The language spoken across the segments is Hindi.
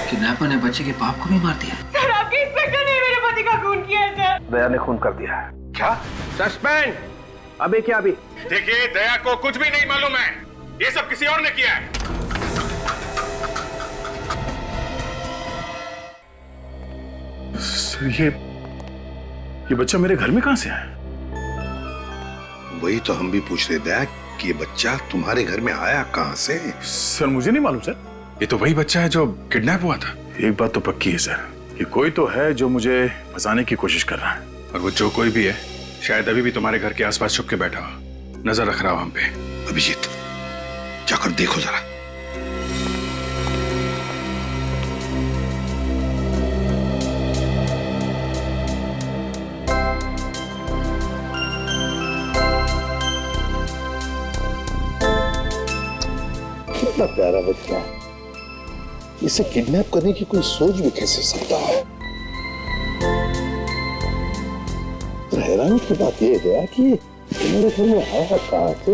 किडनैपर ने बच्चे के बाप को भी मार दिया। सर, आपके इंस्पेक्टर ने मेरे पति का खून किया है सर। दया ने खून कर दिया है। क्या? सस्पेंड। अभी क्या अभी? देखिए, दया को कुछ भी नहीं मालूम है, ये सब किसी और ने किया है। सर, ये बच्चा मेरे घर में कहां से आया? वही तो हम भी पूछ रहे दया कि ये बच्चा तुम्हारे घर में आया कहां से? सर मुझे नहीं मालूम सर। ये तो वही बच्चा है जो किडनैप हुआ था। एक बात तो पक्की है सर, कि कोई तो है जो मुझे फंसाने की कोशिश कर रहा है। और वो जो कोई भी है, शायद अभी भी तुम्हारे घर के आसपास छुप के बैठा हो, नजर रख रहा हो हम पे। अभिजीत, जाकर देखो जरा। कितना प्यारा बच्चा है, इसे किडनैप करने की कोई सोच भी कैसे सकता है। तो हैरानी की बात यह है कि मेरे घर में आया कहां से?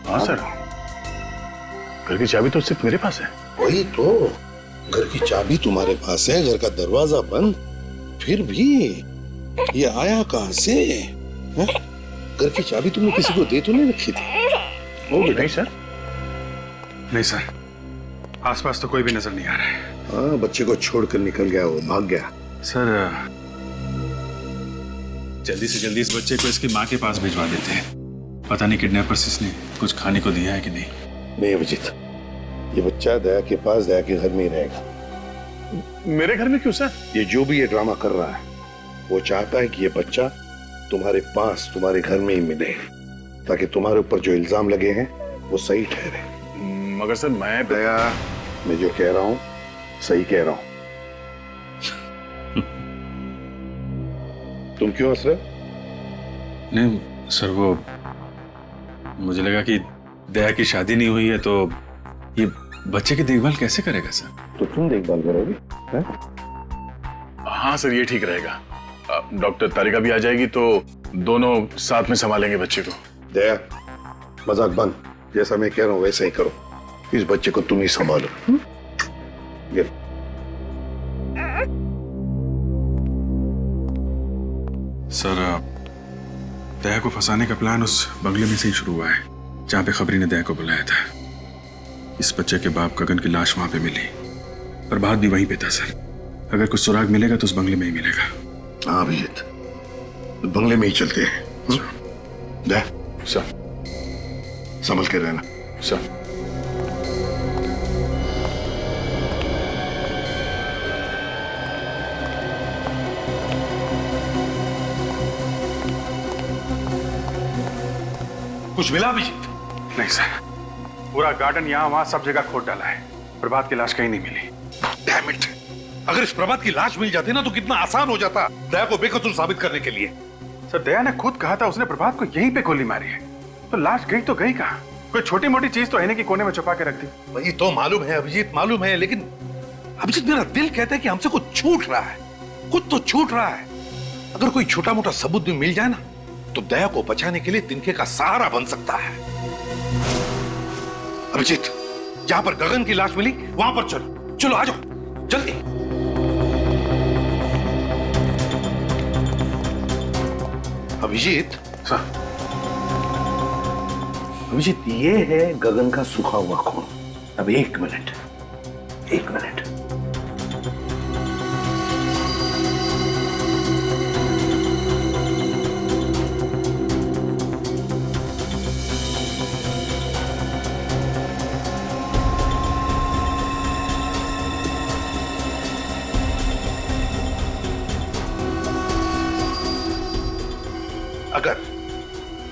हाँ सर, घर की चाबी तो सिर्फ मेरे पास है। वही तो, घर की चाबी तुम्हारे पास है, घर का दरवाजा बंद, फिर भी ये आया कहां से? है? घर की चाबी तुमने किसी को दे तो नहीं रखी थी? वो भी नहीं सर। नहीं सर, आसपास तो कोई भी नजर नहीं आ रहा है। हाँ, बच्चे को छोड़कर निकल गया, वो भाग गया। सर, जल्दी से जल्दी इस बच्चे को इसकी माँ के पास भिजवा देते हैं। पता नहीं किडनैपर्स इसने कुछ खाने को दिया है कि नहीं। नहीं अभिजीत, ये बच्चा दया के पास, दया के घर में ही रहेगा। मेरे घर में क्यों सर? ये जो भी ये ड्रामा कर रहा है, वो चाहता है कि ये बच्चा तुम्हारे पास, तुम्हारे घर में ही मिले, ताकि तुम्हारे ऊपर जो इल्जाम लगे हैं वो सही ठहरे। मगर सर मैं दया, मैं जो कह रहा हूं सही कह रहा हूं। तुम क्यों हंस रहे हो? नहीं सर, वो मुझे लगा कि दया की शादी नहीं हुई है तो ये बच्चे की देखभाल कैसे करेगा सर? तो तुम देखभाल करोगे? हाँ सर, ये ठीक रहेगा। डॉक्टर तारिका भी आ जाएगी तो दोनों साथ में संभालेंगे बच्चे को। दया, मजाक बंद, जैसा मैं कह रहा हूं वैसा ही करो। इस बच्चे को तुम ही संभालो। ये सर, दया को फंसाने का प्लान उस बंगले में से ही शुरू हुआ है जहां पे खबरी ने दया को बुलाया था। इस बच्चे के बाप गगन की लाश वहां पे मिली, पर बात भी वहीं पे था सर। अगर कुछ सुराग मिलेगा तो उस बंगले में ही मिलेगा। हाँ अभिजीत, बंगले में ही चलते हैं। दया, सर। संभल के रहना। सर। कुछ मिला अभिजीत? नहीं सर, पूरा गार्डन यहाँ वहां सब जगह खोद डाला है, प्रभात की लाश कहीं नहीं मिली। Damn it! अगर इस प्रभात की लाश मिल जाती ना तो कितना आसान हो जाता दया को बेकसूर साबित करने के लिए। सर, दया ने खुद कहा था उसने प्रभात को यहीं पे गोली मारी है, तो लाश गई तो गई कहाँ? कोई छोटी मोटी चीज तो आईने के कोने में छुपा के रख दी। वही तो मालूम है अभिजीत, मालूम है, लेकिन अभिजीत मेरा दिल कहता है कि हमसे कुछ छूट रहा है, कुछ तो छूट रहा है। अगर कोई छोटा मोटा सबूत भी मिल जाए ना तो दया को बचाने के लिए तिनके का सहारा बन सकता है। अभिजीत, जहां पर गगन की लाश मिली वहां पर चलो, चलो आ जाओ जल्दी। अभिजीत, अभिजीत, ये है गगन का सूखा हुआ खून। अब एक मिनट, एक मिनट।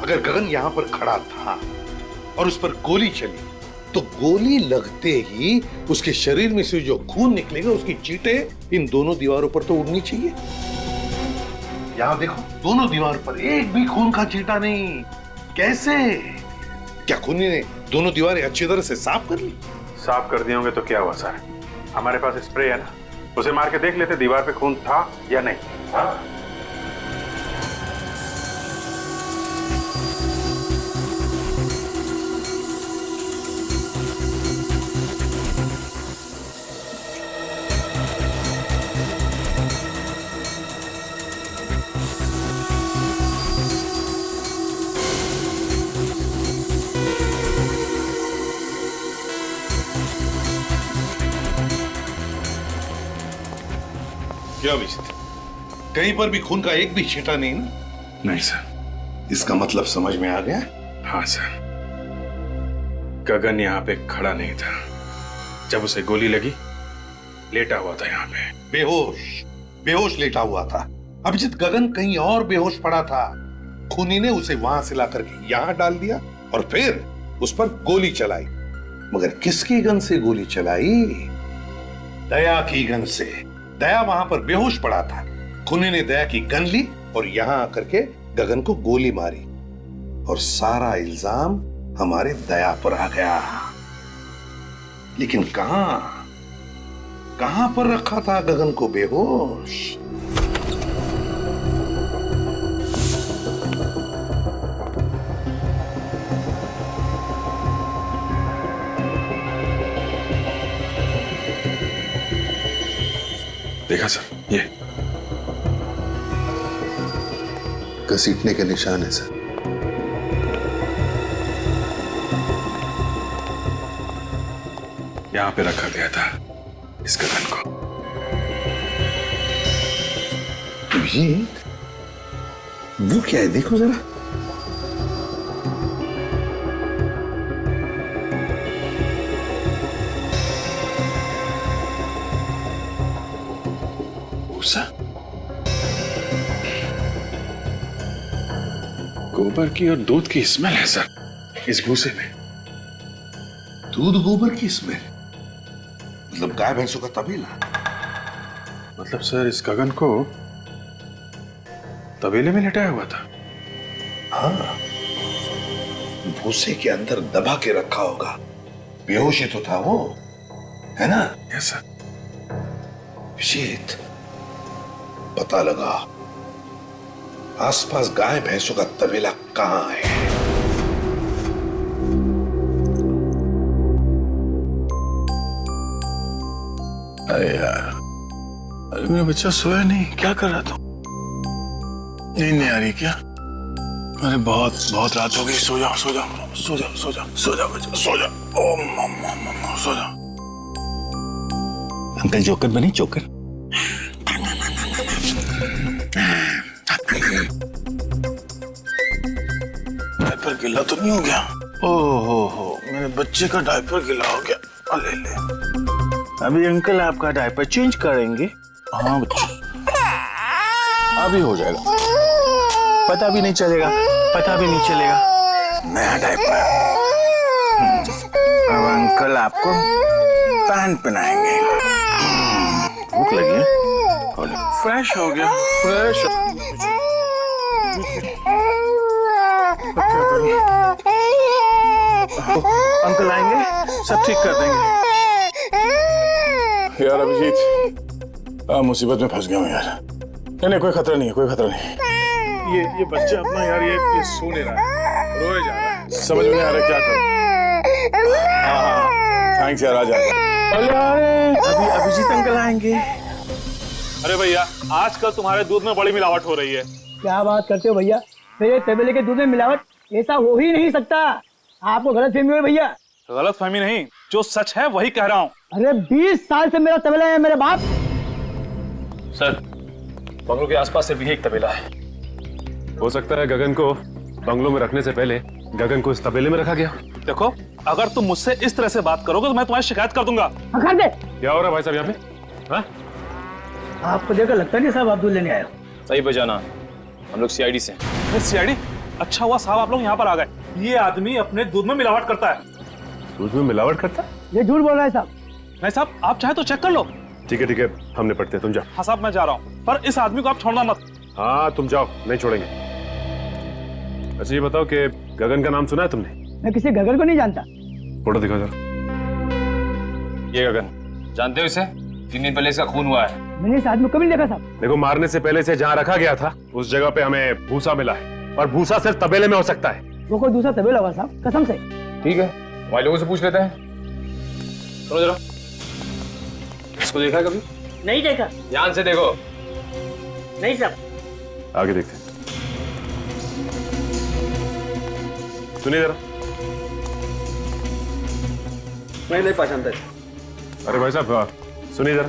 अगर गगन यहां पर खड़ा था और उस पर गोली चली तो गोली लगते ही उसके शरीर में से जो खून निकलेगा उसकी चींटें इन दोनों दीवारों पर तो उड़नी चाहिए। यहां देखो, दोनों दीवार पर एक भी खून का चींटा नहीं। कैसे? क्या खूनी ने दोनों दीवारें अच्छी तरह से साफ कर ली? साफ कर दिए होंगे तो क्या हुआ सर, हमारे पास स्प्रे है ना, उसे मार के देख लेते दीवार पे खून था या नहीं। हाँ? क्या अभिजीत, कहीं पर भी खून का एक भी छींटा नहीं ना? नहीं सर। इसका मतलब समझ में आ गया? हाँ सर, गगन यहाँ पे खड़ा नहीं था जब उसे गोली लगी, लेटा हुआ था यहाँ पे। बेहोश लेटा हुआ था। अभिजीत, गगन कहीं और बेहोश पड़ा था। खूनी ने उसे वहां से लाकर के यहां डाल दिया और फिर उस पर गोली चलाई। मगर किसकी गन से गोली चलाई? दया की गन से। दया वहां पर बेहोश पड़ा था। खूनी ने दया की गन ली और यहां आकर के गगन को गोली मारी और सारा इल्जाम हमारे दया पर आ गया। लेकिन कहां पर रखा था गगन को बेहोश? देखा सर, ये घसीटने के निशान है सर। यहां पे रखा गया था इस गगन को। अभिजीत, वो क्या है? देखो जरा। गोबर की और दूध की स्मेल है सर इस भूसे में। दूध गोबर की स्मेल? मतलब गाय भैंसों का तबेला? मतलब सर इस गगन को तबेले में लेटाया हुआ था। हाँ, भूसे के अंदर दबा के रखा होगा। बेहोश ही तो था वो, है ना? Yes sir. अभिजीत, पता लगा आसपास गाय भैंसों का तबेला कहां है। अरे यार, अरे मेरा बच्चा सोया नहीं, क्या कर रहा था? नींद नहीं आ रही क्या? अरे बहुत रात हो गई। सो जाओ सो जाओ सो जाओ सो जाओ सो जाओ बच्चा, सो जाओ। ओ मम्मा सो जाओ। अंकल जोकर बने, जोकर। डायपर गीला तो नहीं हो गया? हो मेरे बच्चे का डायपर गीला हो गया। ले अभी अंकल आपका डायपर चेंज करेंगे। हाँ बच्चा, अभी हो जाएगा। पता भी नहीं चलेगा नया डायपर। अब अंकल आपको पैंट पहनाएंगे। भूख लगी है? फ्रेश हो गया, फ्रेश। अंकल आएंगे, सब ठीक कर देंगे। यार अभिजीत, मुसीबत में फंस गया हूँ यार। नहीं कोई खतरा नहीं है। ये बच्चा अपना यार ये सो नहीं रहा है, रोए जा रहा है। समझ में नहीं आ रहा क्या करूं। हाँ थैंक्स यार, आ जाएगा। अभी अभिजीत अंकल आएंगे। अरे भैया, आजकल तुम्हारे दूध में बड़ी मिलावट हो रही है। क्या बात करते हो भैया? मेरे तबेले के दूध में मिलावट? ऐसा हो ही नहीं सकता। आपको गलतफहमी हुई भैया। गलतफहमी नहीं, जो सच है वही कह रहा हूँ। अरे 20 साल से मेरा तबेला है मेरे बाप। सर, बंगलों के आसपास सिर्फ यही एक तबेला है। हो सकता है गगन को बंगलों में रखने से पहले गगन को इस तबेले में रखा गया। देखो, अगर तुम मुझसे इस तरह से बात करोगे तो मैं तुम्हारी शिकायत कर दूंगा। कर दे। क्या हो रहा है भाई साहब यहाँ पे? हाँ? आपको देखकर लगता नहीं साहब आप दूध लेने आए हो। सही बजाना, हम लोग सीआईडी से। सीआईडी? अच्छा हुआ साहब आप लोग यहाँ पर आ गए। ये आदमी अपने दूध में मिलावट करता है। दूध में मिलावट करता है? ये झूठ बोल रहा है साहब। नहीं साहब, आप चाहे तो चेक कर लो। ठीक है, हम निपटते हैं, तुम जाओ। हाँ साहब, मैं जा रहा हूँ, पर इस आदमी को आप छोड़ना मत। हाँ तुम जाओ, नहीं छोड़ेंगे। अच्छा ये बताओ कि गगन का नाम सुना है तुमने? मैं किसी गगन को नहीं जानता। फोटो दिखाओ जरा। ये गगन, जानते हो इसे? 3 दिन पहले इसका खून हुआ है। मैंने इस आदमी को कभी नहीं देखा साहब। देखो, मारने से पहले से जहाँ रखा गया था उस जगह पे हमें भूसा मिला है, और भूसा सिर्फ तबेले में हो सकता है। वो कोई दूसरा तबेला होगा साहब, कसम से। ठीक है, हमारे लोगों से पूछ लेते हैं। सुनो जरा, इसको देखा है कभी? नहीं देखा। ध्यान से देखो। नहीं साहब। आगे देखते हैं। सुनिए जरा। मैं नहीं पहचानता। अरे भाई साहब सुनिए जरा।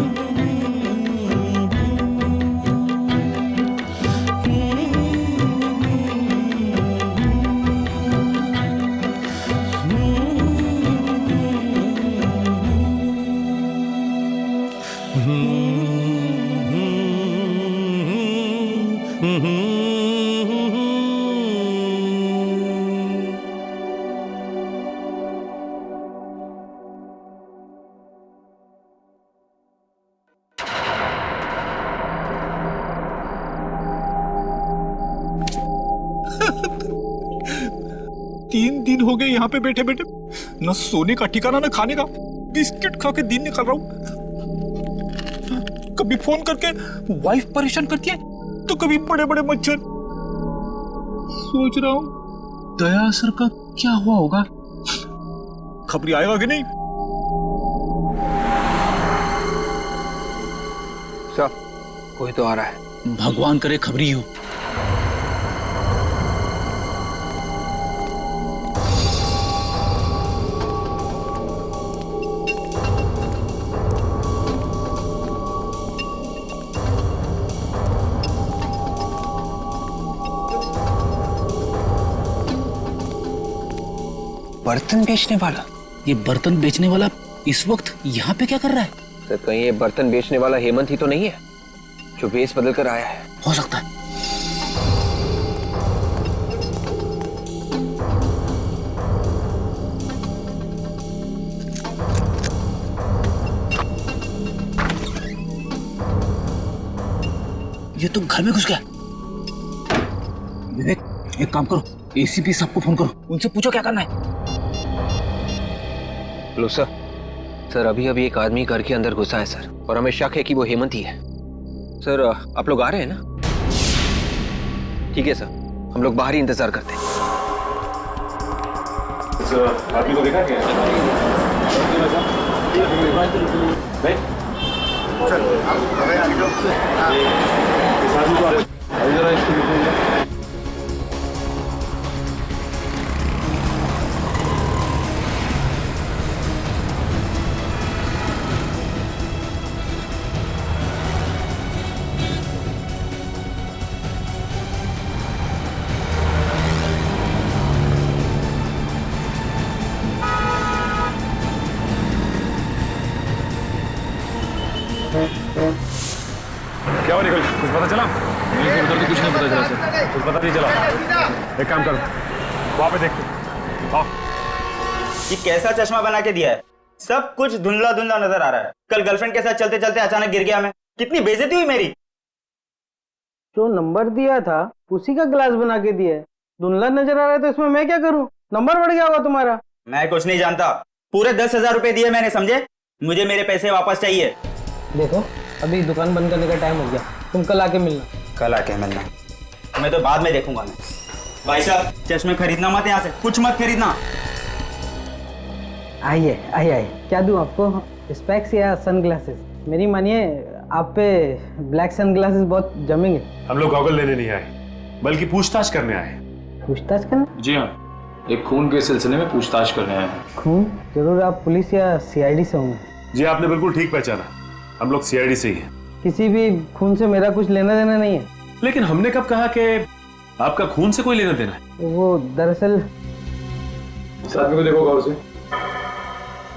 दिन हो गए यहाँ पे बैठे बैठे, न सोने का ठिकाना न खाने का, बिस्किट खा के दिन निकाल रहा हूँ। कभी फोन करके वाइफ परेशान करती है तो कभी बड़े बड़े मच्छर। सोच रहा हूँ दया सर का क्या हुआ होगा, खबरी आएगा कि नहीं। सर कोई तो आ रहा है। भगवान करे खबरी हो। बर्तन बेचने वाला? ये बर्तन बेचने वाला इस वक्त यहाँ पे क्या कर रहा है? सर कहीं ये बर्तन बेचने वाला हेमंत ही तो नहीं है जो भेष बदल कर आया है? हो सकता है। ये तो घर में घुस गया। विवेक एक काम करो, एसीपी साहब को फोन करो, उनसे पूछो क्या करना है। लो सर अभी अभी एक आदमी घर के अंदर घुसा है सर, और हमें शक है कि वो हेमंत ही है। सर आप लोग आ रहे हैं ना? ठीक है सर, हम लोग बाहर ही इंतजार करते हैं। सर आदमी को देखा क्या? क्या हुआ निकल, कुछ पता चला? नहीं उधर तो कुछ नहीं पता चला सर। कुछ पता नहीं चला। एक काम करो, वहां पे देखो। आओ। ये कैसा चश्मा बना के दिया है, सब कुछ धुंधला धुंधला नजर आ रहा है। कल गर्लफ्रेंड के साथ चलते चलते अचानक गिर गया मैं, कितनी बेइज्जती हुई मेरी। जो नंबर दिया था उसी का ग्लास बना के दिया है, धुंधला नजर आ रहा है तो इसमें मैं क्या करूं? नंबर बढ़ गया होगा तुम्हारा। मैं कुछ नहीं जानता, पूरे 10,000 रुपए दिए मैंने, समझे? मुझे मेरे पैसे वापस चाहिए। देखो अभी दुकान बंद करने का टाइम हो गया, तुम कल आके मिलना। कल आके मिलना? मैं तो बाद में देखूंगा। मैं भाई साहब चश्मे खरीदना मत, यहाँ से कुछ मत खरीदना। आइए आइए आइए, क्या दूं आपको? स्पेक्स या सनग्लासेस? मेरी मानिए आप पे ब्लैक सनग्लासेस बहुत जमेंगे। हम लोग गॉगल लेने नहीं आए, बल्कि पूछताछ करने आए। पूछताछ करना? जी हाँ, एक खून के सिलसिले में पूछताछ करने आए हैं। खून? जरूर आप पुलिस या सीआईडी से होंगे। जी आपने बिल्कुल ठीक पहचाना, हम लोग सीआईडी से ही हैं। किसी भी खून से मेरा कुछ लेना देना नहीं है। लेकिन हमने कब कहा कि आपका खून से कोई लेना देना है? वो दरअसल इस आदमी को देखो गौर से,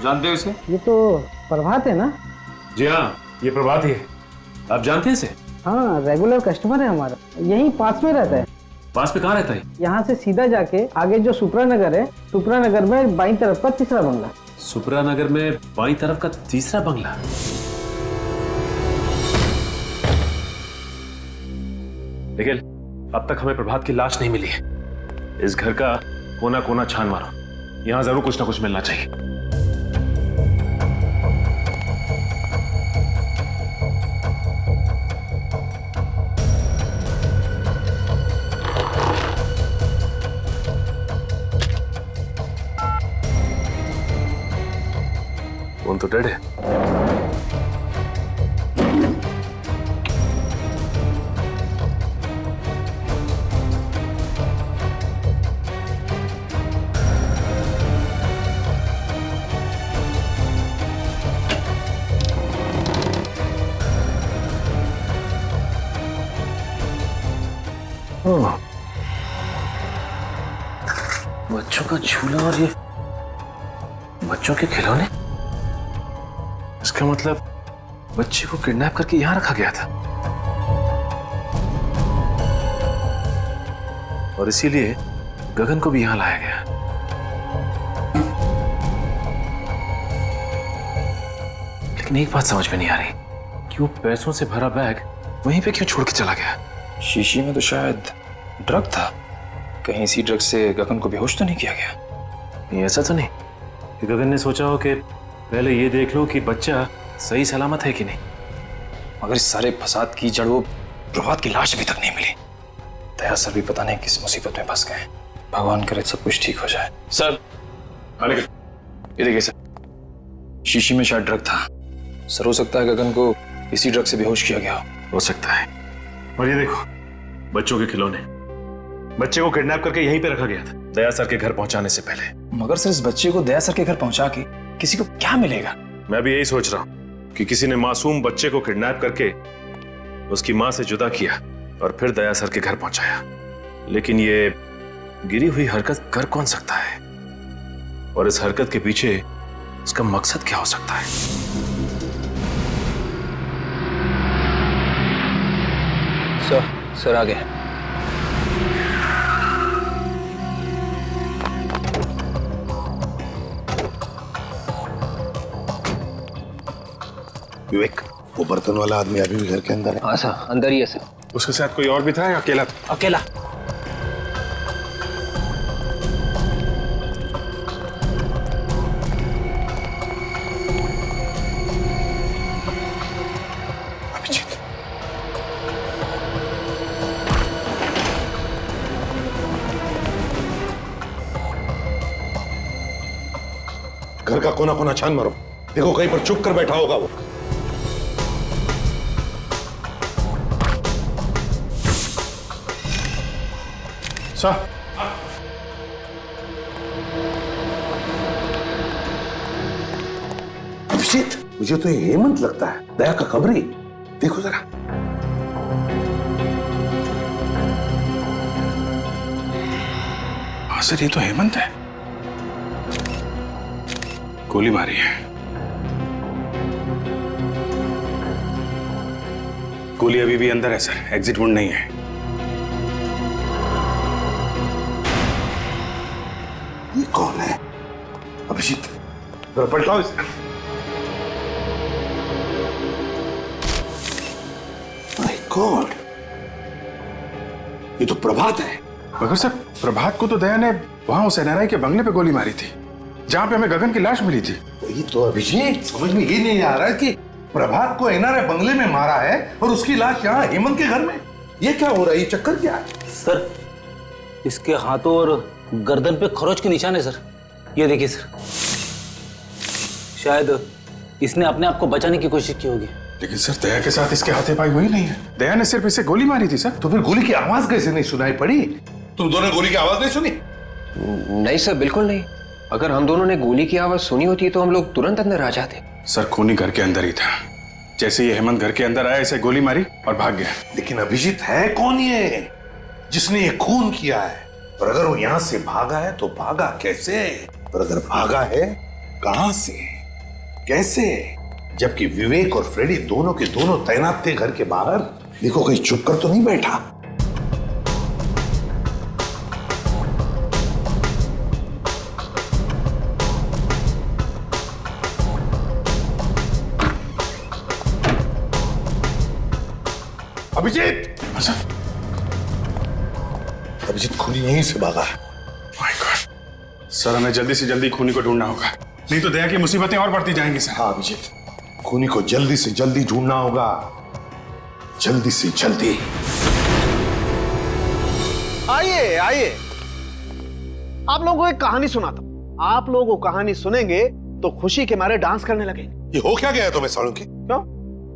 जानते हो इसे? ये तो प्रभात है ना? जी हाँ, ये प्रभात ही है। आप जानते हैं इसे? हाँ, रेगुलर कस्टमर है हमारा, यहीं पास में रहता है। पास में कहाँ रहता है? यहाँ से सीधा जाके आगे जो सुप्रा नगर है, सुप्रा नगर में बाईं तरफ का तीसरा बंगला। सुप्रा नगर में बाईं तरफ का तीसरा बंगला? निखिल, अब तक हमें प्रभात की लाश नहीं मिली है। इस घर का कोना कोना छान मारो, यहां जरूर कुछ ना कुछ मिलना चाहिए। फोन तो डेड है। बच्चों का झूला और ये बच्चों के खिलौने, इसका मतलब बच्चे को किडनैप करके यहां रखा गया था और इसीलिए गगन को भी यहां लाया गया। लेकिन एक बात समझ में नहीं आ रही कि वो पैसों से भरा बैग वहीं पे क्यों छोड़ के चला गया? शीशी में तो शायद ड्रग था, कहीं इसी ड्रग से गगन को बेहोश तो नहीं किया गया? ये ऐसा तो नहीं कि गगन ने सोचा हो कि पहले ये देख लो कि बच्चा सही सलामत है कि नहीं। मगर इस सारे फसाद की जड़ वो प्रभात की लाश अभी तक नहीं मिली। दया सर भी पता नहीं किस मुसीबत में फंस गए। भगवान करे सब कुछ ठीक हो जाए। सर ये देखिए सर, शीशी में शायद ड्रग था। सर हो सकता है गगन को इसी ड्रग से बेहोश किया गया हो सकता है। और ये देखो बच्चों के खिलौने, बच्चे को किडनैप करके यहीं पे रखा गया था दया सर के घर पहुंचाने से पहले। मगर सर इस बच्चे को दया सर के घर पहुंचा के किसी को क्या मिलेगा? मैं भी यही सोच रहा हूं कि किसी ने मासूम बच्चे को किडनैप करके उसकी मां से जुदा किया और फिर दया सर के घर पहुंचाया। लेकिन ये गिरी हुई हरकत कर कौन सकता है, और इस हरकत के पीछे उसका मकसद क्या हो सकता है? सर आ गए। विवेक, वो बर्तन वाला आदमी अभी भी घर के अंदर है? हाँ सर, अंदर ही है सर। उसके साथ कोई और भी था या अकेला था? अकेला। अभिजीत, घर का कोना कोना छान मारो, देखो कहीं पर चुप कर बैठा होगा वो। सर, अभिजीत, मुझे तो ये हेमंत लगता है, दया का खबरी। देखो जरा। हाँ सर, ये तो हेमंत है। गोली मारी है। गोली अभी भी अंदर है सर, एग्जिट वुंड नहीं है। ये कौन है? अभिजीत, जरा पलटाओ इसे। माय गॉड, ये तो प्रभात है। मगर सर, प्रभात को तो दया ने वहां उस एनआरआई के बंगले पे गोली मारी थी, जहां पे हमें गगन की लाश मिली थी। ये तो अभिजीत, समझ में ये नहीं आ रहा है कि प्रभात को एनआरआई बंगले में मारा है और उसकी लाश यहाँ हेमंत के घर में। ये क्या हो रहा है? ये चक्कर क्या है? सर, इसके हाथों और गर्दन पे खरोच के निशान है सर। ये देखिए सर, शायद इसने अपने आप को बचाने की कोशिश की होगी। लेकिन सर, दया के साथ इसके हाथापाई हुई नहीं है। दया ने सिर्फ इसे गोली मारी थी सर। तो फिर गोली की आवाज कैसे नहीं सुनाई पड़ी? तुम दोनों गोली की आवाज नहीं सुनी? नहीं सर, बिल्कुल नहीं। अगर हम दोनों ने गोली की आवाज सुनी होती तो हम लोग तुरंत अंदर आ जाते। सर, खूनी घर के अंदर ही था। जैसे ये हेमंत घर के अंदर आया, इसे गोली मारी और भाग गया। लेकिन अभिजीत, है कौन ये जिसने ये खून किया है? और अगर वो यहां से भागा है तो भागा कैसे? और अगर भागा है, कहां से, कैसे? जबकि विवेक और फ्रेडी दोनों के दोनों तैनात थे घर के बाहर। देखो कहीं चुप कर तो नहीं बैठा। अभिजीत, अभिजीत खूनी यहीं से भागा है। माय गॉड, सर हमें जल्दी से जल्दी खूनी को ढूंढना होगा, नहीं तो दया की मुसीबतें और बढ़ती जाएंगी सर। हाँ अभिजीत, खूनी को जल्दी से जल्दी ढूंढना होगा, जल्दी से जल्दी। आइए आइए, आप लोगों को एक कहानी सुनाता हूं। आप लोग वो कहानी सुनेंगे तो खुशी के मारे डांस करने लगेंगे। ये हो क्या गया तुम्हें सालों की? क्यों?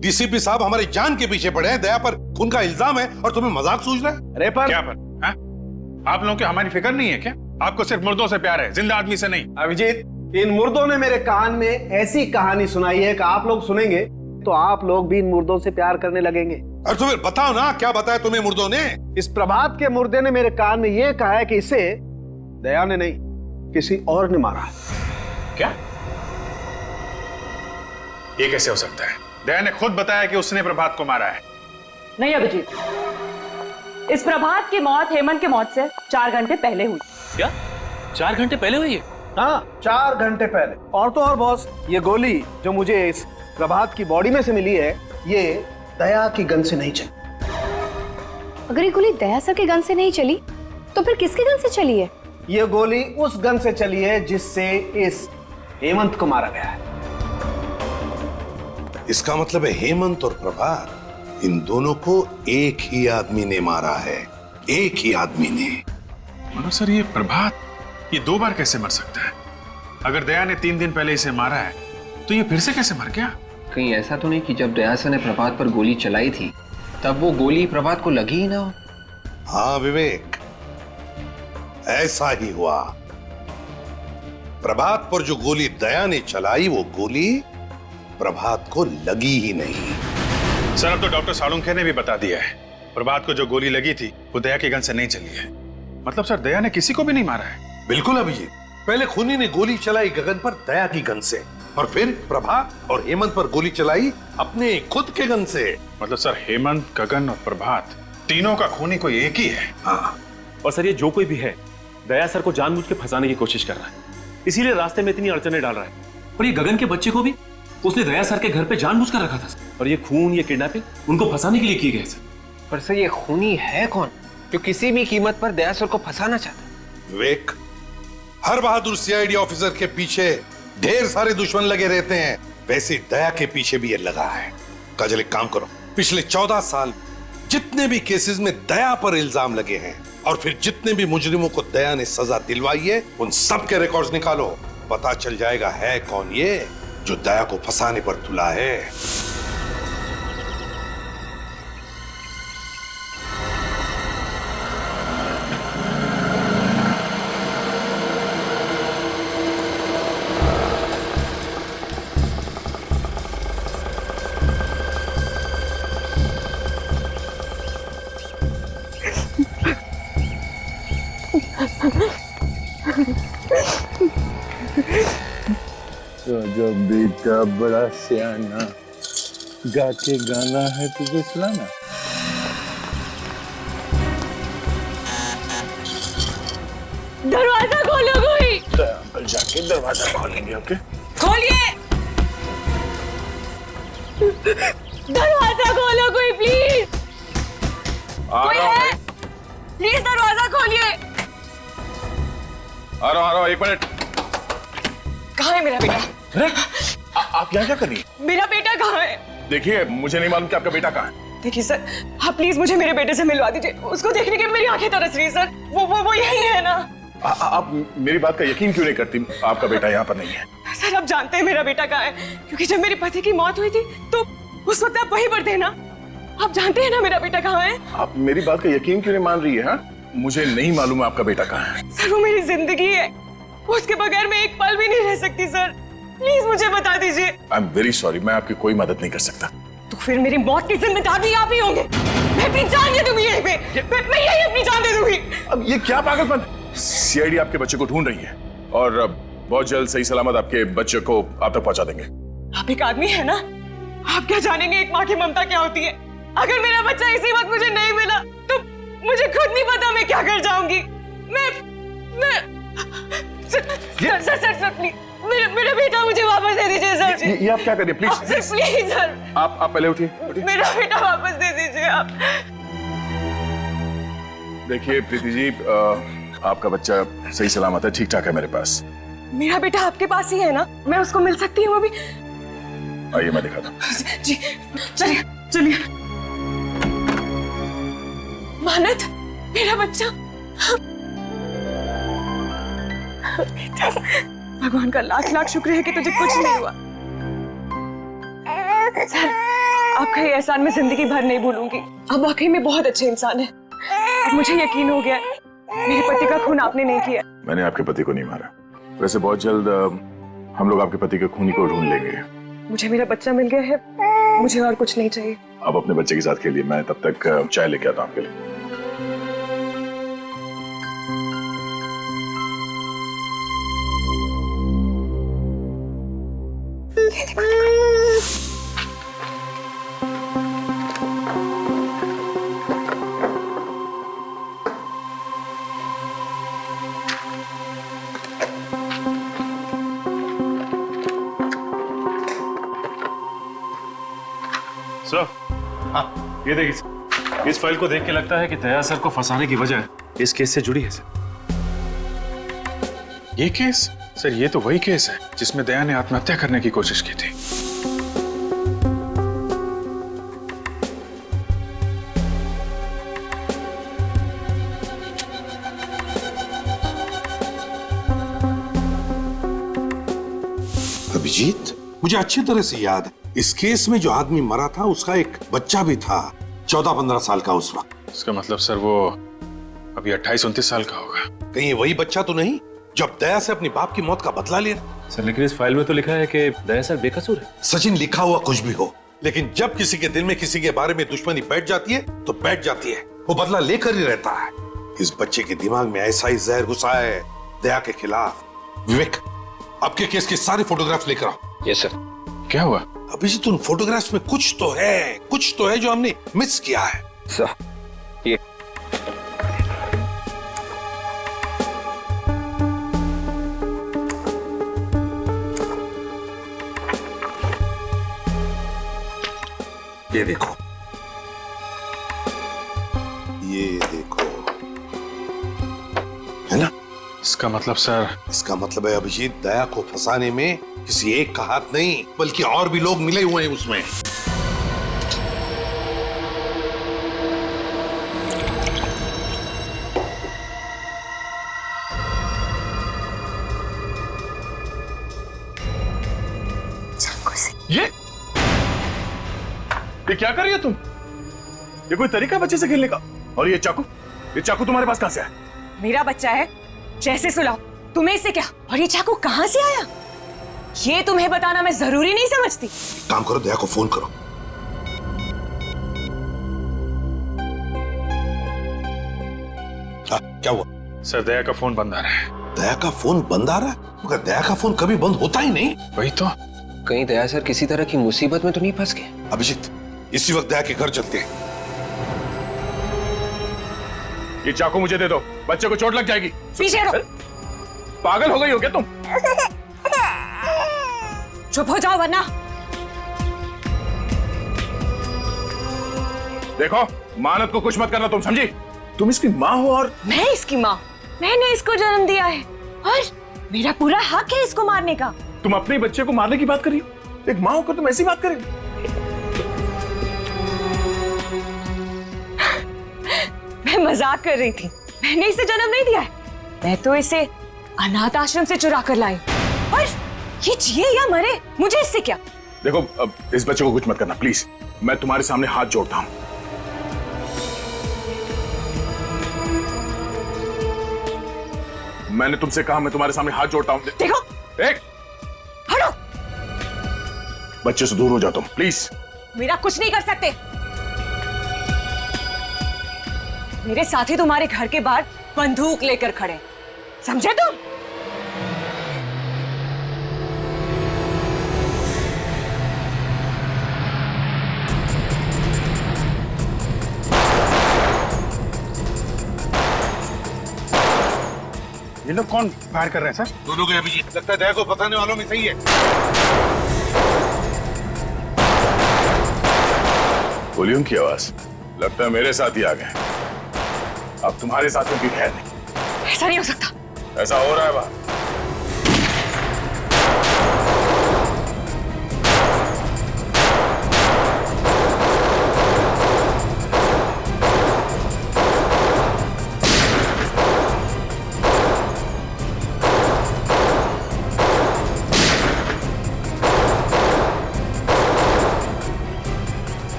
डीसीपी साहब हमारी जान के पीछे पड़े हैं, दया पर खून का इल्जाम है और तुम्हें मजाक सूझ रहा है? अरे पर क्या पर? हा? आप लोगों की हमारी फिक्र नहीं है क्या? आपको सिर्फ मुर्दों से प्यार है, जिंदा आदमी से नहीं। अभिजीत, इन मुर्दों ने मेरे कान में ऐसी कहानी सुनाई है कि आप लोग सुनेंगे तो आप लोग भी इन मुर्दों से प्यार करने लगेंगे। और तो फिर बताओ ना, क्या बताया तुम्हें मुर्दों ने? इस प्रभात के मुर्दे ने मेरे कान में यह कहा है कि इसे दया ने नहीं, किसी और ने मारा है। क्या? ये कैसे हो सकता है? दया ने खुद बताया कि उसने प्रभात को मारा है। नहीं अभिजीत, इस प्रभात की मौत हेमंत की मौत से 4 घंटे पहले हुई। क्या 4 घंटे पहले हुई है? हाँ, 4 घंटे पहले। और तो और बॉस, ये गोली जो मुझे इस प्रभात की बॉडी में से मिली है, ये दया की गन से नहीं चली। अगर ये गोली दया सर के गन से नहीं चली तो फिर किसके गन से चली है? ये गोली उस गन से चली है जिससे इस हेमंत को मारा गया है। इसका मतलब है हेमंत और प्रभात, इन दोनों को एक ही आदमी ने मारा है, एक ही आदमी ने। मगर सर ये प्रभात, ये 2 बार कैसे मर सकता है? अगर दया ने 3 दिन पहले इसे मारा है तो ये फिर से कैसे मर गया? कहीं ऐसा तो नहीं कि जब दया सर ने प्रभात पर गोली चलाई थी तब वो गोली प्रभात को लगी ही ना हो? हाँ विवेक, ऐसा ही हुआ। प्रभात पर जो गोली दया ने चलाई वो गोली प्रभात को लगी ही नहीं। सर अब तो डॉक्टर सालुंखे ने भी बता दिया है, प्रभात को जो गोली लगी थी वो दया की गन से नहीं चली है। मतलब सर दया ने किसी को भी नहीं मारा है? बिल्कुल अभिजीत, पहले खूनी ने गोली चलाई गगन पर दया की गन से, और फिर प्रभात और हेमंत पर गोली चलाई अपने खुद के गन से। मतलब सर हेमंत, गगन और प्रभात तीनों का खूनी कोई एक ही है। हाँ, और सर ये जो कोई भी है दया सर को जानबूझ के फंसाने की कोशिश कर रहा है, इसीलिए रास्ते में इतनी अड़चने डाल रहा है। और ये गगन के बच्चे को भी उसने दया सर के घर पे जानबूझ कर रखा था सर। और ये खून, ये किडनैपिंग उनको फंसाने के लिए की गई सर। पर सर ये खूनी है कौन जो किसी भी कीमत पर दया सर को फंसाना चाहता है? विवेक, हर बहादुर सीआईडी ऑफिसर के पीछे ढेर सारे दुश्मन लगे रहते हैं, वैसे दया के पीछे भी ये लगा है। काजल एक काम करो, पिछले 14 साल जितने भी केसेस में दया पर इल्जाम लगे हैं और फिर जितने भी मुजरिमों को दया ने सजा दिलवाई है उन सब के रिकॉर्ड्स निकालो। पता चल जाएगा है कौन ये जो दया को फंसाने पर तुला है। तो जब बेटा बड़ा सियाना गा के गाना है तुझे सुनाना। दरवाजा खोलो कोई। अंकल जाके दरवाजा खोलेंगे। ओके खोलिए, दरवाजा खोलो कोई प्लीज। कोई है? प्लीज दरवाजा खोलिए। आ रहा हूँ 1 मिनट। कहाँ है मेरा बेटा? आप यहाँ क्या कर रही हैं? मेरा बेटा कहाँ है? देखिए मुझे नहीं मालूम कि आपका बेटा कहाँ है। देखिए सर, आप प्लीज मुझे मेरे बेटे से मिलवा दीजिए। उसको देखने के मेरी आंखें तरस रही है सर। वो यही है ना? आप मेरी बात का यकीन क्यों नहीं करती? आपका बेटा यहाँ पर नहीं है। सर आप जानते हैं मेरा बेटा कहाँ है, क्योंकि जब मेरे पति की मौत हुई थी तो उस वक्त आप वहीं पर थे ना। आप जानते हैं ना मेरा बेटा कहाँ है? आप मेरी बात का यकीन क्यों नहीं मान रही है? हाँ, मुझे नहीं मालूम आपका बेटा कहाँ है। सर वो मेरी जिंदगी है, उसके बगैर मैं एक पल भी नहीं रह सकती सर। प्लीज मुझे बता दीजिए। आई एम वेरी सॉरी, मैं आपकी कोई मदद नहीं कर सकता। तो फिर मेरी मौत की जिम्मेदार भी आप ही होंगे। मैं अपनी जान दे दूंगी यहीं पे। मैं यही अपनी जान दे दूंगी। अब ये क्या पागलपन? सीआईडी आपके बच्चे को ढूंढ रही है और बहुत जल्द सही सलामत आपके बच्चे को आप तक पहुंचा देंगे। आप एक आदमी है ना, आप क्या जानेंगे एक माँ की ममता क्या होती है। अगर मेरा बच्चा इसी वक्त मुझे नहीं मिला तो मुझे खुद नहीं पता मैं क्या कर जाऊंगी। मैं सर प्लीज मेरा बेटा मुझे वापस दे दीजिए सर। ये आप क्या करिए प्लीज प्लीज सर। आप पहले उठिए। मेरा बेटा वापस दे दीजिए आप। देखिए प्रीति जी, आपका बच्चा सही सलामत है, ठीक ठाक है मेरे पास। मेरा बेटा आपके पास ही है ना? मैं उसको मिल सकती हूँ अभी? आइए मैं दिखाता हूँ। जी चलिए चलिए। मानत, मेरा बच्चा। भगवान का लाख लाख शुक्र है कि तुझे कुछ नहीं हुआ। सर आपका ये एहसान मैं जिंदगी भर नहीं भूलूंगी। आप वाकई में बहुत अच्छे इंसान हैं। अब मुझे यकीन हो गया मेरे पति का खून आपने नहीं किया। मैंने आपके पति को नहीं मारा। वैसे बहुत जल्द हम लोग आपके पति के खूनी को ढूंढ लेंगे। मुझे मेरा बच्चा मिल गया है, मुझे और कुछ नहीं चाहिए। आप अपने बच्चे के साथ खेलिए, मैं तब तक चाय लेके आता हूँ आपके लिए। सर, हाँ ये देखिए, इस फाइल को देख के लगता है कि दया सर को फंसाने की वजह इस केस से जुड़ी है सर। ये केस? सर ये तो वही केस है जिसमें दया ने आत्महत्या करने की कोशिश की थी। अभिजीत, मुझे अच्छी तरह से याद है, इस केस में जो आदमी मरा था उसका एक बच्चा भी था, 14-15 साल का उस वक्त। इसका मतलब सर वो अभी 28-29 साल का होगा। कहीं वही बच्चा तो नहीं जब दया से अपनी बाप की मौत का बदला लिया? सर लेकिन इस फाइल में तो लिखा है कि दया सर बेकसूर है। सचिन, लिखा हुआ कुछ भी हो, लेकिन जब किसी के दिल में किसी के बारे में दुश्मनी बैठ जाती है तो बैठ जाती है, वो बदला लेकर ही रहता है। इस बच्चे के दिमाग में ऐसा ही जहर घुसा है दया के खिलाफ। विवेक, आपके केस की सारी फोटोग्राफ्स लेकर आओ। Yes sir. क्या हुआ? अभिजीत, उन फोटोग्राफ्स में कुछ तो है जो हमने मिस किया है। सर ये देखो, ये देखो, है ना? इसका मतलब सर? इसका मतलब है अभिजीत, दया को फंसाने में किसी एक का हाथ नहीं बल्कि और भी लोग मिले हुए हैं उसमें। ये क्या कर रही हो तुम? ये कोई तरीका बच्चे से खेलने का? और ये चाकू तुम्हारे पास कहां से आया? मेरा बच्चा है, जैसे सुलाओ। तुम्हें इससे क्या? और ये चाकू कहां से आया? ये तुम्हें बताना मैं जरूरी नहीं समझती। काम करो, दया को फोन करो। क्या हुआ? सर दया का फोन बंद आ रहा है। दया का फोन बंद आ रहा है? मगर दया का फोन कभी बंद होता ही नहीं। वही तो। कहीं दया सर किसी तरह की मुसीबत में तो नहीं फंस गए? अभिजीत, इसी वक्त दया के घर चलते हैं। ये चाकू मुझे दे दो, बच्चे को चोट लग जाएगी। पीछे हटो। पागल हो गई हो क्या तुम? चुप हो जाओ वरना। देखो, मानत को कुछ मत करना, तुम समझी? तुम इसकी माँ हो और मैं इसकी माँ। मैंने इसको जन्म दिया है और मेरा पूरा हक है इसको मारने का। तुम अपने बच्चे को मारने की बात कर रही हो? एक माँ होकर तुम ऐसी बात करेगी? मैं मजाक कर रही थी। मैंने इसे जन्म नहीं दिया है, मैं तो इसे अनाथ आश्रम से चुरा कर लाई। और ये जिए या मरे, मुझे इससे क्या? देखो, अब इस बच्चे को कुछ मत करना प्लीज। मैं तुम्हारे सामने हाथ जोड़ता हूं। मैंने तुमसे कहा मैं तुम्हारे सामने हाथ जोड़ता हूं। देखो, एक हटो। बच्चे से दूर हो जाओ तुम प्लीज। मेरा कुछ नहीं कर सकते। मेरे साथी तुम्हारे घर के बाहर बंदूक लेकर खड़े, समझे तुम? ये लोग कौन फायर कर रहे हैं सर? दोनों के अभिजीत, लगता है दया को फंसाने वालों में सही है। गोलियों की आवाज, लगता है मेरे साथ ही आ गए। अब तुम्हारे साथ में भी खैर नहीं। ऐसा नहीं हो सकता। ऐसा हो रहा है बात।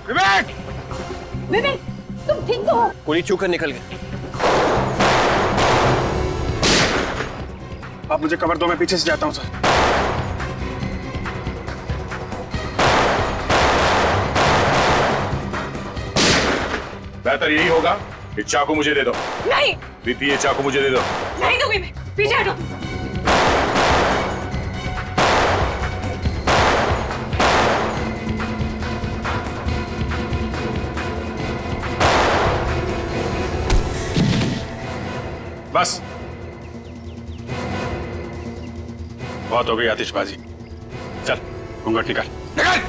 विवेक! विवेक, तुम ठीक तो हो? गोली चूक कर निकल गए। आप मुझे कवर दो, मैं पीछे से जाता हूं सर। बेहतर यही होगा कि चाकू मुझे दे दो। नहीं। प्रीति, ये चाकू मुझे दे दो। नहीं दूंगी मैं, पीछे हटो। बस बहुत हो गई आतिशबाजी। चल घूंघट निकाल। निकाल।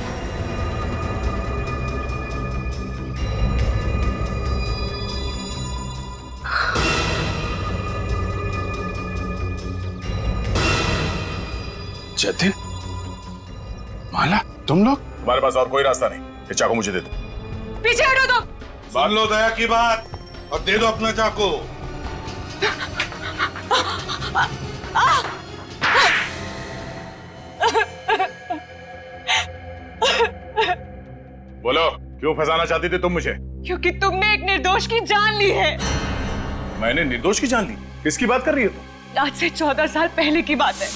जतिन, माला, तुम लोग? हमारे पास और कोई रास्ता नहीं, ये चाकू मुझे दे दो। पीछे हटो तुम। मान लो दया की बात और दे दो अपना चाकू। बोलो, क्यों फंसाना चाहती थी तुम मुझे? क्योंकि तुमने एक निर्दोष की जान ली है। मैंने निर्दोष की जान ली? किसकी बात कर रही हो तुम? आज से 14 साल पहले की बात है।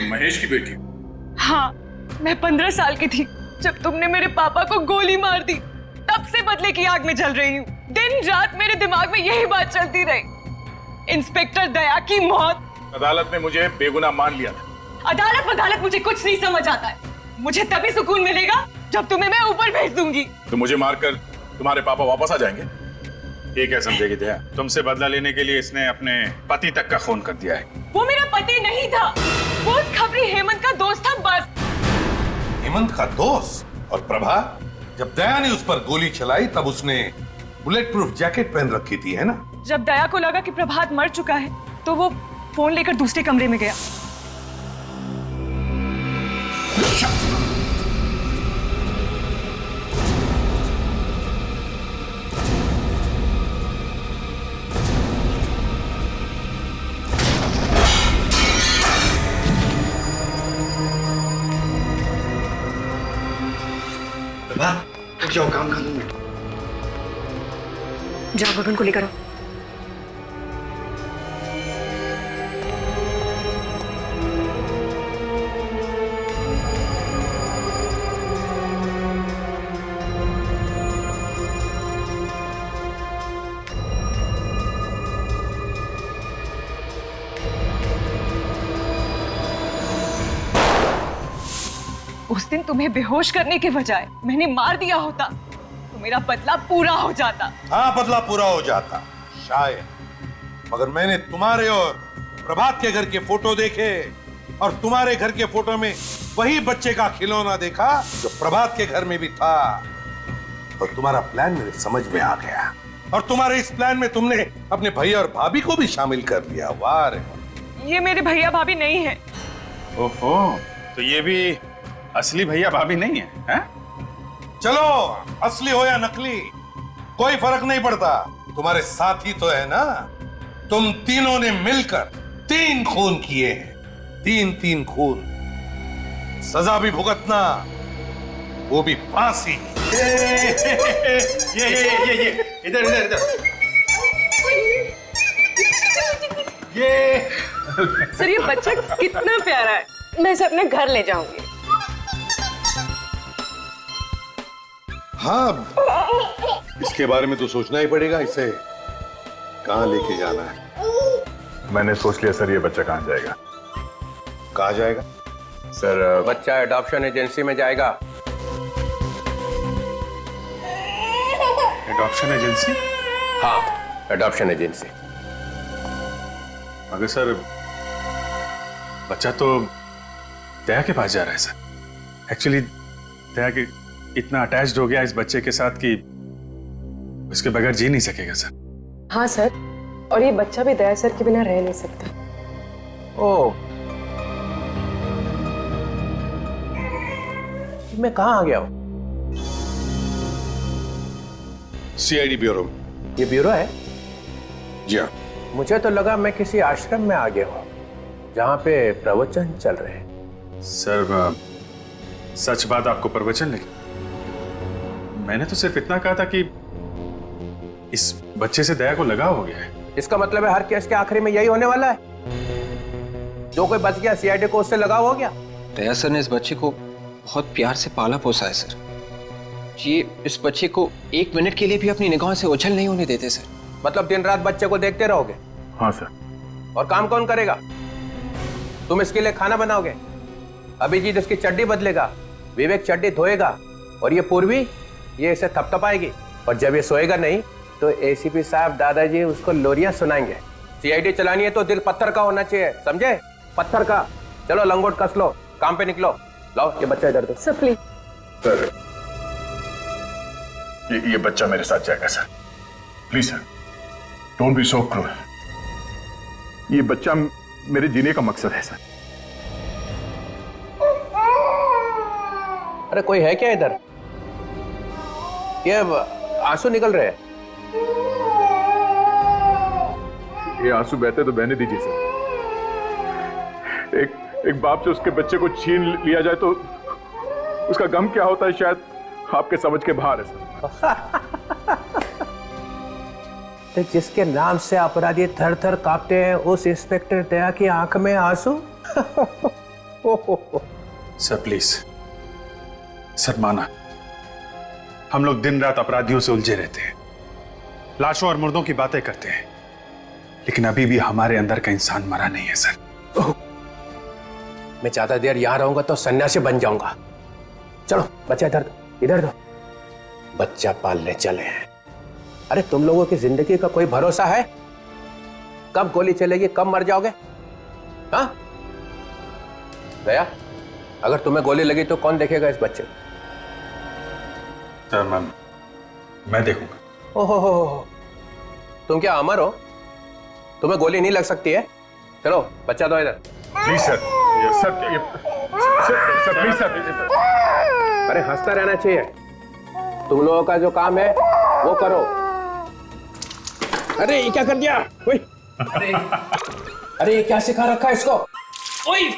महेश की बेटी? हाँ, मैं 15 साल की थी जब तुमने मेरे पापा को गोली मार दी। तब से बदले की आग में जल रही हूँ। दिन रात मेरे दिमाग में यही बात चलती रही। इंस्पेक्टर दया की मौत। अदालत ने मुझे बेगुनाह मान लिया था। अदालत मुझे कुछ नहीं समझ आता है। मुझे तभी सुकून मिलेगा जब तुम्हें मैं ऊपर भेज दूंगी। तो मुझे मारकर तुम्हारे पापा वापस आ जाएंगे? ये क्या समझेगी दया? तुमसे बदला लेने के लिए इसने अपने पति तक का खून कर दिया है। वो मेरा पति नहीं था, वो उस खबरी हेमंत का दोस्त था बस। हेमंत का दोस्त? और प्रभा, जब दया ने उस पर गोली चलाई तब उसने बुलेट प्रूफ जैकेट पहन रखी थी, है ना? जब दया को लगा कि प्रभात मर चुका है तो वो फोन लेकर दूसरे कमरे में गया। जाओ, काम कर लूंगा। जाओ गगन को लेकर आओ। उस दिन तुम्हें बेहोश करने के बजाय मैंने मार दिया होता तो मेरा बदला पूरा हो जाता। हाँ, बदला पूरा हो जाता शायद, मगर मैंने तुम्हारे और प्रभात के घर के फोटो देखे और तुम्हारे घर के फोटो में वही बच्चे का खिलौना देखा जो प्रभात के घर में भी था। और तुम्हारा प्लान मेरे समझ में आ गया और तुम्हारे इस प्लान में तुमने अपने भैया और भाभी को भी शामिल कर लिया। वाह रे! ये मेरे भैया भाभी नहीं है। ओहो, तो ये भी असली भैया भाभी नहीं है, हैं? चलो, असली हो या नकली कोई फर्क नहीं पड़ता, तुम्हारे साथी तो है ना। तुम तीनों ने मिलकर 3 खून किए हैं, 3 खून। सजा भी भुगतना, वो भी फांसी। ये इधर इधर इधर। ये सर, ये बच्चा कितना प्यारा है, मैं इसे अपने घर ले जाऊंगी। हाँ, इसके बारे में तो सोचना ही पड़ेगा, इसे कहाँ लेके जाना है। मैंने सोच लिया सर, ये बच्चा कहाँ जाएगा? कहाँ जाएगा सर? बच्चा एडॉप्शन एजेंसी में जाएगा। Adoption agency? हाँ, एडॉप्शन एजेंसी। मगर सर, बच्चा तो दया के पास जा रहा है सर। एक्चुअली दया के इतना अटैच्ड हो गया इस बच्चे के साथ कि उसके बगैर जी नहीं सकेगा सर। हाँ सर, और ये बच्चा भी दया सर के बिना रह नहीं सकता। ओह, मैं कहाँ आ गया हूँ? सीआईडी ब्यूरो में। ये ब्यूरो है? जी हाँ। मुझे तो लगा मैं किसी आश्रम में आ गया हूँ जहाँ पे प्रवचन चल रहे हैं। सर, सच बात आपको प्रवचन लगी? मैंने तो सिर्फ इतना कहा था कि इस बच्चे से दया को लगाव हो गया है। इसका मतलब है हर केस के आखिरी में यही होने वाला है, जो कोई बच गया सीआईडी को उससे लगाव हो गया। दया सर ने इस बच्चे को बहुत प्यार से पाला पोसा है सर। ये इस बच्चे को 1 मिनट के लिए भी अपनी निगाहों से ओझल नहीं होने देते सर। मतलब दिन रात बच्चे को देखते रहोगे? हाँ सर। और काम कौन करेगा? तुम इसके लिए खाना बनाओगे, अभिजीत इसकी चड्डी बदलेगा, विवेक चड्डी धोएगा, और ये पूर्वी ये इसे थपथपाएगी, और जब ये सोएगा नहीं तो एसीपी साहब दादाजी उसको लोरियां सुनाएंगे। सीआईडी चलानी है तो दिल पत्थर का होना चाहिए, समझे? पत्थर का। चलो लंगोट कस लो, काम पे निकलो। लाओ ये बच्चा इधर दो। सर प्लीज, सर, ये बच्चा मेरे साथ जाएगा sir. Please sir, don't be so cruel. ये बच्चा मेरे जीने का मकसद है सर। अरे कोई है क्या इधर? ये आंसू निकल रहे हैं। ये आंसू बहते तो बहने दीजिए सर। एक बाप से उसके बच्चे को छीन लिया जाए तो उसका गम क्या होता है, शायद आपके समझ के बाहर है सर। तो जिसके नाम से अपराधी थर थर कांपते हैं, उस इंस्पेक्टर दया की आंख में आंसू। सर प्लीज, सर माना, हम लोग दिन रात अपराधियों से उलझे रहते हैं, लाशों और मुर्दों की बातें करते हैं, लेकिन अभी भी हमारे अंदर का इंसान मरा नहीं है सर। मैं ज्यादा देर यहां रहूंगा तो सन्यासी बन जाऊंगा। चलो बच्चा इधर दो, इधर दो। बच्चा पालने चले हैं। अरे तुम लोगों की जिंदगी का कोई भरोसा है? कब गोली चलेगी, कब मर जाओगे? हाँ दया, अगर तुम्हें गोली लगी तो कौन देखेगा इस बच्चे को? सर मैं देखूंगा। ओहो, तुम क्या अमर हो? तुम्हें गोली नहीं लग सकती है? चलो बच्चा दो इधर। Please sir, sir please sir. अरे हंसता रहना चाहिए। तुम लोगों का जो काम है वो करो। अरे ये क्या कर दिया? ओए, अरे ये क्या सिखा रखा है इसको? ओए,